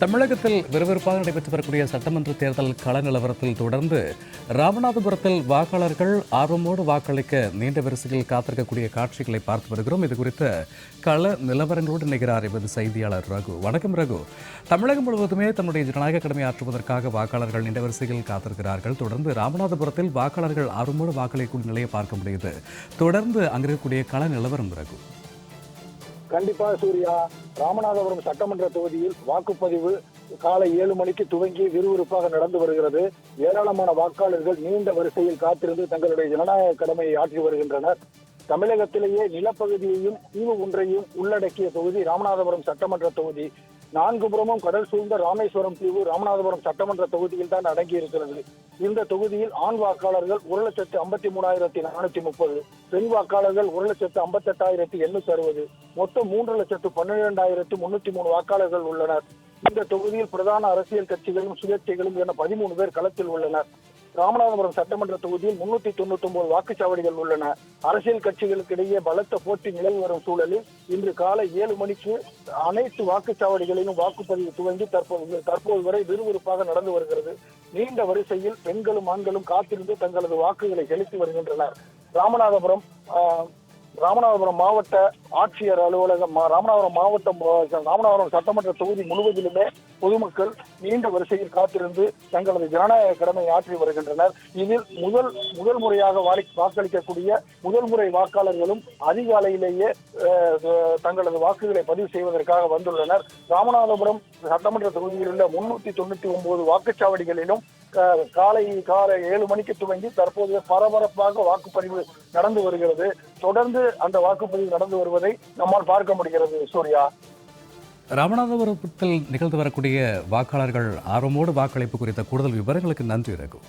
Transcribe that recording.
தமிழகத்தில் விறுவிறுப்பாக நடைபெற்று வரக்கூடிய சட்டமன்ற தேர்தல் கள நிலவரத்தில் தொடர்ந்து ராமநாதபுரத்தில் வாக்காளர்கள் ஆர்வமோடு வாக்களிக்க நீண்ட வரிசையில் காத்திருக்கக்கூடிய காட்சிகளை பார்த்து வருகிறோம். இது குறித்த கள நிலவரங்களோடு இணைகிறார் எமது செய்தியாளர் ரகு. வணக்கம் ரகு. தமிழகம் முழுவதுமே தன்னுடைய ஜனநாயக கடமை ஆற்றுவதற்காக வாக்காளர்கள் நீண்ட வரிசையில் காத்திருக்கிறார்கள். தொடர்ந்து ராமநாதபுரத்தில் வாக்காளர்கள் ஆர்வமோடு வாக்களிக்கும் நிலையை பார்க்க முடியுது. தொடர்ந்து அங்கிருக்கக்கூடிய கள நிலவரம் ரகு. கண்டிப்பா சூர்யா, ராமநாதபுரம் சட்டமன்ற தொகுதியில் வாக்குப்பதிவு காலை 7 மணிக்கு துவங்கி விறுவிறுப்பாக நடந்து வருகிறது. ஏராளமான வாக்காளர்கள் நீண்ட வரிசையில் காத்திருந்து தங்களுடைய ஜனநாயக கடமையை ஆற்றி வருகின்றனர். தமிழகத்திலேயே நிலப்பகுதியையும் தீவு ஒன்றையும் உள்ளடக்கிய தொகுதி ராமநாதபுரம் சட்டமன்ற தொகுதி. 4 புறமும் கடல் சூழ்ந்த ராமேஸ்வரம் தீவு ராமநாதபுரம் சட்டமன்ற தொகுதியில் தான் அடங்கி இருக்கிறது. இந்த தொகுதியில் ஆண் வாக்காளர்கள் 1,53,430, பெண் வாக்காளர்கள் 1,58,860, மொத்தம் 3,12,303 வாக்காளர்கள் உள்ளனர். இந்த தொகுதியில் பிரதான அரசியல் கட்சிகளும் சுயேட்சைகளும் என 13 பேர் களத்தில் உள்ளனர். ராமநாதபுரம் சட்டமன்ற தொகுதியில் 399 வாக்குச்சாவடிகள் உள்ளன. அரசியல் கட்சிகளுக்கு இடையே பலத்த போட்டி நிலவி வரும் சூழலில் இன்று காலை 7 மணிக்கு அனைத்து வாக்குச்சாவடிகளிலும் வாக்குப்பதிவு துவங்கி தற்போது வரை விறுவிறுப்பாக நடந்து வருகிறது. நீண்ட வரிசையில் பெண்களும் ஆண்களும் காத்திருந்து தங்களது வாக்குகளை செலுத்தி வருகின்றனர். ராமநாதபுரம் மாவட்ட ஆட்சியர் அலுவலகம், ராமநாதபுரம் சட்டமன்ற தொகுதி முழுவதிலுமே பொதுமக்கள் நீண்ட வரிசையில் காத்திருந்து தங்களது ஜனநாயக கடமையை ஆற்றி வருகின்றனர். இதில் முதல் முறையாக வாக்களிக்கக்கூடிய முதல் முறை வாக்காளர்களும் அதிகாலையிலேயே தங்களது வாக்குகளை பதிவு செய்வதற்காக வந்துள்ளனர். ராமநாதபுரம் சட்டமன்ற தொகுதியில் உள்ள 399 வாக்குச்சாவடிகளிலும் காலை 7 மணிக்கு துவங்கி தற்போது பரபரப்பாக வாக்குப்பதிவு நடந்து வருகிறது. தொடர்ந்து அந்த வாக்குப்பதிவு நடந்து வருவதை நம்மால் பார்க்க முடிகிறது. சூர்யா, ராமநாதபுரத்தில் நிகழ்ந்து வரக்கூடிய வாக்காளர்கள் ஆர்வமோடு வாக்களிப்பு குறித்த கூடுதல் விவரங்களுக்கு நன்றி ரகு.